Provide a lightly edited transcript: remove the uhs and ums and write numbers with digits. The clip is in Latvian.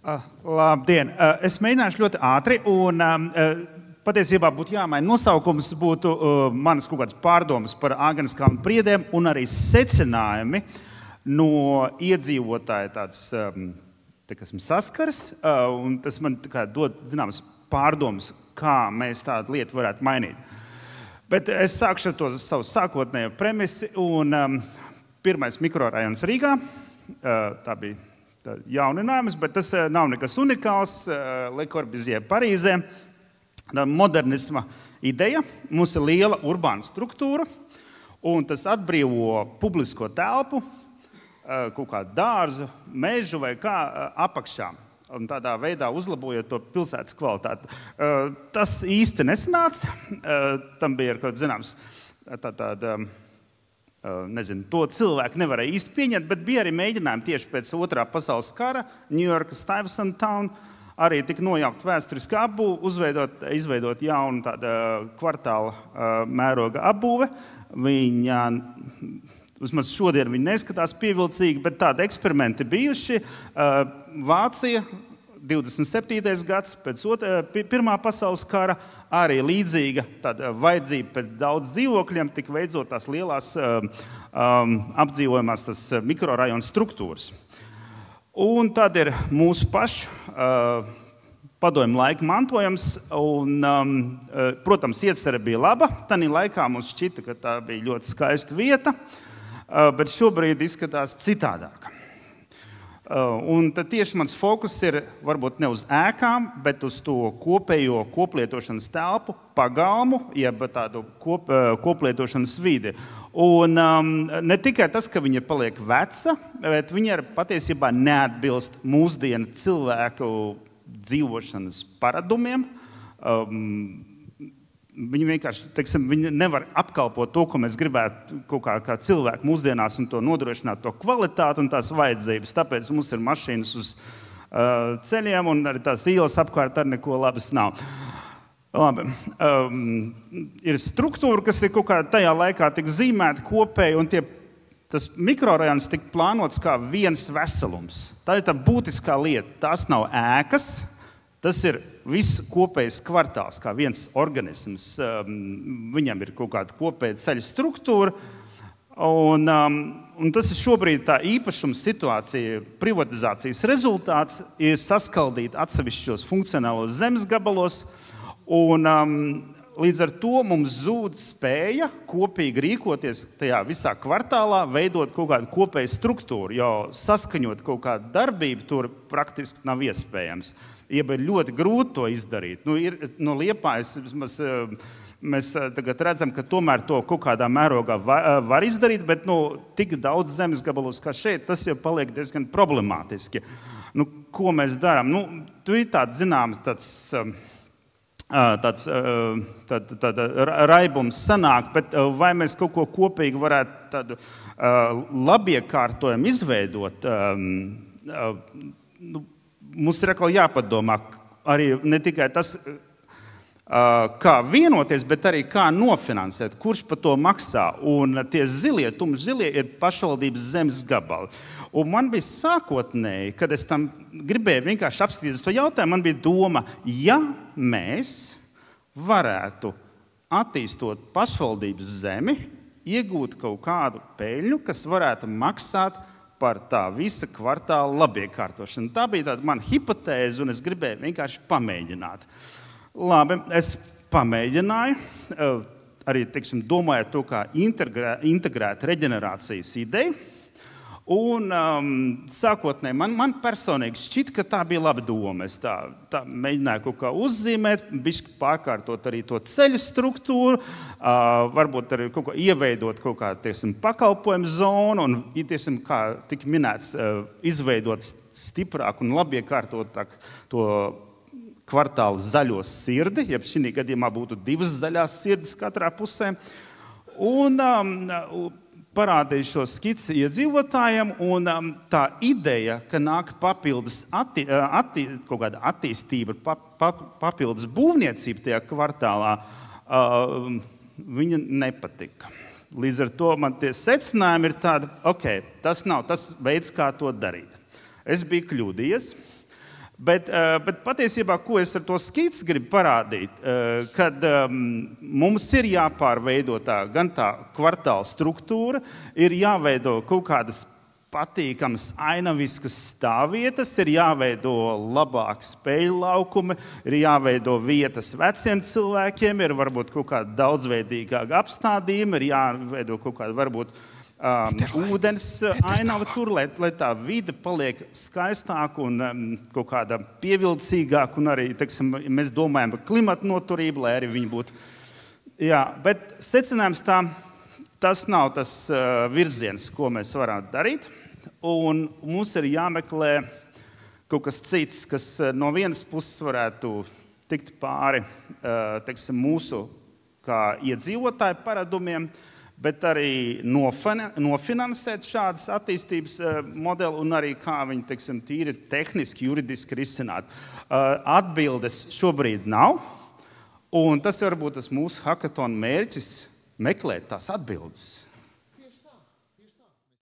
Labdien! Es mēģināšu ļoti ātri, un patiesībā būtu jāmaina nosaukums, būtu manas kaut kādas pārdomas par āgāniskām priedēm un arī secinājumi no iedzīvotāja tādas saskaras, un tas man dod zināmas pārdomas, kā mēs tādu lietu varētu mainīt. Bet es sākšu ar to savu sākotnējo premisi, un pirmais mikrorajons Rīgā, tā bija jauninājums, bet tas nav nekas unikāls, Le Corbusier Parīzē, modernisma ideja, mums ir liela urbāna struktūra, un tas atbrīvo publisko telpu, kaut kādu dārzu, mežu vai kā apakšā, un tādā veidā uzlabojot to pilsētas kvalitāti. Tas īsti nesanāca, tam bija kaut zināms nezinu, to cilvēku nevarēja īsti pieņemt, bet bija arī mēģinājumi tieši pēc otrā pasaules kara, Ņujorka Stuyvesant Town, arī tika nojaukt vēsturiska apbūve, izveidot jaunu tādu kvartāla mēroga apbūve. Viņa, vismaz šodien viņa neskatās pievilcīgi, bet tādi eksperimenti bijuši. Vācija, 27. gads pēc Pirmā pasaules kara, arī līdzīga tāda vajadzība pēc daudz dzīvokļiem, tika veidot tās lielās apdzīvojumās tas mikrorajonu struktūras. Un tad ir mūsu pašu padomju laika mantojums, un, protams, iecerē bija laba. Tanī laikā mums šķita, ka tā bija ļoti skaista vieta, bet šobrīd izskatās citādāk. Un tad tieši mans fokus ir varbūt ne uz ēkām, bet uz to kopējo koplietošanas telpu, pagalmu, jeb tādu koplietošanas vidi. Un ne tikai tas, ka viņa paliek veca, bet viņa patiesībā neatbilst mūsdienu cilvēku dzīvošanas paradumiem. Viņi vienkārši, viņi nevar apkalpot to, ko mēs gribētu kaut kā cilvēki mūsdienās un to nodrošināt to kvalitāti un tās vajadzības. Tāpēc mums ir mašīnas uz ceļiem un arī tās ielas apkārt ar neko labas nav. Labi. Ir struktūra, kas ir kaut kā tajā laikā tik zīmēta kopēji, un tas mikrorajons tika plānots kā viens veselums. Tā ir tā būtiskā lieta. Tās nav ēkas. Tas ir viss kopējs kvartāls, kā viens organisms. Viņam ir kaut kāda kopēja ceļa struktūra, un tas ir šobrīd tā īpašuma situācija, privatizācijas rezultāts ir saskaldīt atsevišķos funkcionālos zemes gabalos, un līdz ar to mums zūd spēja kopīgi rīkoties tajā visā kvartālā, veidot kaut kādu kopēju struktūru, jo saskaņot kaut kādu darbību tur praktiski nav iespējams. Jeb ir ļoti grūti to izdarīt. No Liepājas mēs tagad redzam, ka tomēr to kaut kādā mērogā var izdarīt, bet tik daudz zemes gabalos kā šeit, tas jau paliek diezgan problemātiski. Ko mēs darām? Tur ir tāds zināms, tāds raibums sanāk, bet vai mēs kaut ko kopīgi varētu tādu labiekārtojumu izveidot? Mums ir atkal jāpadomā arī ne tikai tas, kā vienoties, bet arī kā nofinansēt, kurš par to maksā. Un tie tumši zilie ir pašvaldības zemes gabali. Un man bija sākotnēji, kad es tam gribēju vienkārši apskatīties to jautājumu, man bija doma, ja mēs varētu attīstot pašvaldības zemi, iegūt kaut kādu peļņu, kas varētu maksāt par tā visa kvartāla labiekārtošanu. Tā bija tāda mana hipotēze, un es gribēju vienkārši pamēģināt. Labi, es pamēģināju, arī, domājot to kā integrēt reģenerācijas ideju, un sākotnēji man personīgi šķita, ka tā bija laba doma. Es tā mēģināju kaut kā uzzīmēt, bišķi pārkārtot arī to ceļu struktūru, varbūt arī kaut ko ieveidot kaut kā, pakalpojumu zonu, un, kā tika minēts, izveidot stiprāk un labiekārtotāk to kvartāla zaļo sirdi, ja šī gadījumā būtu 2 zaļās sirdis katrā pusē, un parādīju šo skici iedzīvotājiem, un tā ideja, ka nāk papildus kaut kāda attīstība, papildus būvniecība tajā kvartālā, viņa nepatika. Līdz ar to man tie secinājumi ir tādi, tas nav tas veids, kā to darīt. Es biju kļūdījies. Bet patiesībā, ko es ar to skici gribu parādīt, kad mums ir jāpārveido gan tā kvartāla struktūra, ir jāveido kaut kādas patīkamas ainaviskas stāvvietas, ir jāveido labāki spēļu laukumi, ir jāveido vietas veciem cilvēkiem, ir varbūt kaut kāda daudzveidīgāka apstādījuma, ir jāveido kaut kāda varbūt ūdens ainava tur, lai tā vide paliek skaistāka un kaut kāda pievilcīgāka, un arī, teiksim, mēs domājam par klimatu noturību, lai arī viņi būtu. Jā, bet secinājums tas nav tas virziens, ko mēs varam darīt, un mums ir jāmeklē kaut kas cits, kas no vienas puses varētu tikt pāri, teiksim, mūsu kā iedzīvotāju paradumiem, bet arī nofinansēt šādas attīstības modeli un arī kā viņi, teiksim, tīri tehniski, juridiski risināt. Atbildes šobrīd nav, un tas varbūt tas mūsu hackathon mērķis meklēt tās atbildes.